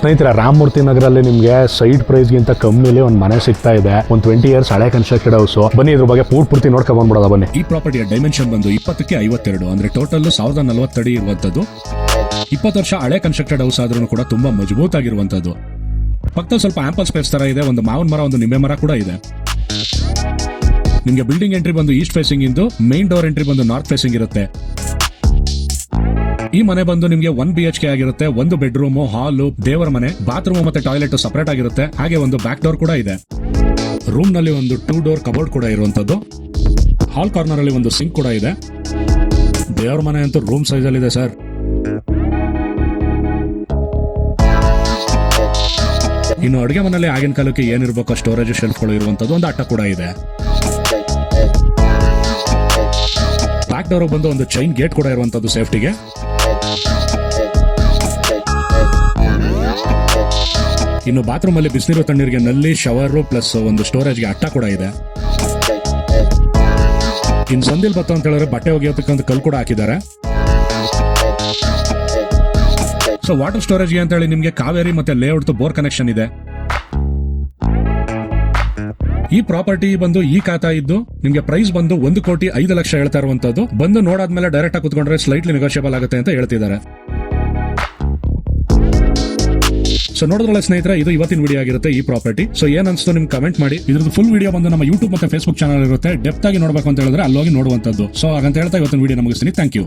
ಸ್ನೇಹಿತರೆ, ರಾಮಮೂರ್ತಿ ನಗರಲ್ಲಿ ನಿಮಗೆ side price ಗಿಂತ ಕಮ್ಮಿಲಿ ಒಂದು ಮನೆ ಸಿಗ್ತಾ ಇದೆ. ಒಂದು 20 years ಹಳೆ ಕನ್ಸ್ಟ್ರಕ್ಟೆಡ್ ಹೌಸ್. ಬನ್ನಿ ಇದ್ರ ಬಗ್ಗೆ ಪೂರ್ತಿ ನೋಡ್ಕೊಂಡ್ ಬಂದ್ಬಿಡೋದ ಬನ್ನಿ. ಈ ಪ್ರಾಪರ್ಟಿಯ ಡೈಮೆನ್ಷನ್ ಬಂದು 20ಕ್ಕೆ 52 ಅಂದ್ರೆ ಟೋಟಲ್ 1040 ಅಡಿ ಇರುವಂತದ್ದು. 20 ವರ್ಷ ಹಳೆ ಕನ್ಸ್ಟ್ರಕ್ಟೆಡ್ ಹೌಸ್ ಆದ್ರೂ ಕೂಡ ತುಂಬಾ ಮಜಬೂತ್ ಆಗಿರುವಂತದ್ದು. ಪಕ್ಕದಲ್ಲಿ ಸ್ವಲ್ಪ ಆಂಪಲ್ ಸ್ಪೇಸ್ ತರ ಇದೆ. ಒಂದು ಮಾವಿನ ಮರ, ಒಂದು ನಿಂಬೆ ಮರ ಕೂಡ ಇದೆ. ನಿಮ್ಗೆ ಬಿಲ್ಡಿಂಗ್ ಎಂಟ್ರಿ ಬಂದು ಈಸ್ಟ್ ಫೇಸಿಂಗ್ ಇಂದು, ಮೇನ್ ಡೋರ್ ಎಂಟ್ರಿ ಬಂದು ನಾರ್ತ್ ಫೇಸಿಂಗ್ ಇರುತ್ತೆ. ಈ ಮನೆ ಬಂದು ನಿಮ್ಗೆ 1 BHK ಆಗಿರುತ್ತೆ. ಒಂದು ಬೆಡ್ರೂಮ್, ಹಾಲು, ದೇವರ ಮನೆ, ಬಾತ್ರೂಮ್ ಮತ್ತೆ ಟಾಯ್ಲೆಟ್ ಸಪರೇಟ್ ಆಗಿರುತ್ತೆ. ಹಾಗೆ ಒಂದು ಬ್ಯಾಕ್ ಡೋರ್ ಕೂಡ ಇದೆ. ರೂಮ್ ನಲ್ಲಿ ಒಂದು 2 ಡೋರ್ ಕಬೋರ್ಡ್ ಕೂಡ ಇರುವಂತದ್ದು. ಹಾಲ್ ಕಾರ್ನರ್ ಅಲ್ಲಿ ಒಂದು ಸಿಂಕ್ ಕೂಡ ಇದೆ. ದೇವರ ಮನೆ ಅಂತೂ ರೂಮ್ ಸೈಜ್ ಅಲ್ಲಿ ಇದೆ ಸರ್. ಇನ್ನು ಅಡುಗೆ ಮನೆಯಲ್ಲಿ ಆಗಿನ ಕಾಲಕ್ಕೆ ಏನಿರಬೇಕು ಸ್ಟೋರೇಜ್ ಶೆಲ್ಫ್ಗಳು ಇರುವಂತದ್ದು ಒಂದು ಅಟ್ಟ ಕೂಡ ಇದೆ. ಬ್ಯಾಕ್ ಡೋರ್ ಬಂದು ಒಂದು ಚೈನ್ ಗೇಟ್ ಕೂಡ ಇರುವಂತದ್ದು ಸೇಫ್ಟಿಗೆ. ಇನ್ನು ಬಾತ್ರೂಮ್ ಅಲ್ಲಿ ಬಿಸಿನೀರು ತಣ್ಣೀರಿಗೆ ನಲ್ಲಿ, ಶವರ್ ಪ್ಲಸ್ ಒಂದು ಸ್ಟೋರೇಜ್ಗೆ ಅಟ್ಟ ಕೂಡ ಇದೆ. ಇನ್ನು ಸಂದಿಲ್ ಬತ್ತ ಅಂತ ಹೇಳಿದ್ರೆ ಬಟ್ಟೆ ಒಗೆಯೋದಕ್ಕೆ ಕಲ್ ಕೂಡ ಹಾಕಿದ್ದಾರೆ. ಸೊ ವಾಟರ್ ಸ್ಟೋರೇಜ್ಗೆ ಅಂತ ಹೇಳಿ ನಿಮಗೆ ಕಾವೇರಿ ಮತ್ತೆ ಲೇಔಟ್ ಬೋರ್ ಕನೆಕ್ಷನ್ ಇದೆ. ಈ ಪ್ರಾಪರ್ಟಿ ಬಂದು ಈ ಖಾತಾ ಇದ್ದು ನಿಮ್ಗೆ ಪ್ರೈಸ್ ಬಂದು 1,05,00,000 ಹೇಳ್ತಾ ಇರುವಂತದ್ದು. ಬಂದು ನೋಡಾದ್ಮೇಲೆ ಡೈರೆಕ್ಟ್ ಆಗಿ ಕುತ್ಕೊಂಡ್ರೆ ಸ್ಲೈಟ್ಲಿ ನೆಗೋಷಿಯಬಲ್ ಆಗುತ್ತೆ ಅಂತ ಹೇಳ್ತಿದ್ದಾರೆ. ಸೊ ನೋಡಿದ್ರಲ್ಲ ಸ್ನೇಹಿತರೆ, ಇದು ಇವತ್ತಿನ ವಿಡಿಯೋ ಆಗಿರುತ್ತೆ ಈ ಪ್ರಾಪರ್ಟಿ. ಸೊ ಏನ್ ಅನ್ಸ್ತು ನಿಮ್ಗೆ ಕಮೆಂಟ್ ಮಾಡಿ. ಇದ್ರದ್ದು ಫುಲ್ ವಿಡಿಯೋ ಬಂದು ನಮ್ಮ ಯೂಟ್ಯೂಬ್ ಮತ್ತೆ ಫೇಸ್ಬುಕ್ ಚಾನಲ್ ಇರುತ್ತೆ. ಡೆಪ್ತ್ ಆಗಿ ನೋಡಬೇಕು ಅಂತ ಹೇಳಿದ್ರೆ ಅಲ್ಲೋಗಿ ನೋಡುವಂತದ್ದು. ಸೊ ಹಾಗಂತ ಹೇಳ್ತಾ ಇವತ್ತಿನ ವಿಡಿಯೋ ಮುಗಿಸ್ತೀನಿ. Thank you.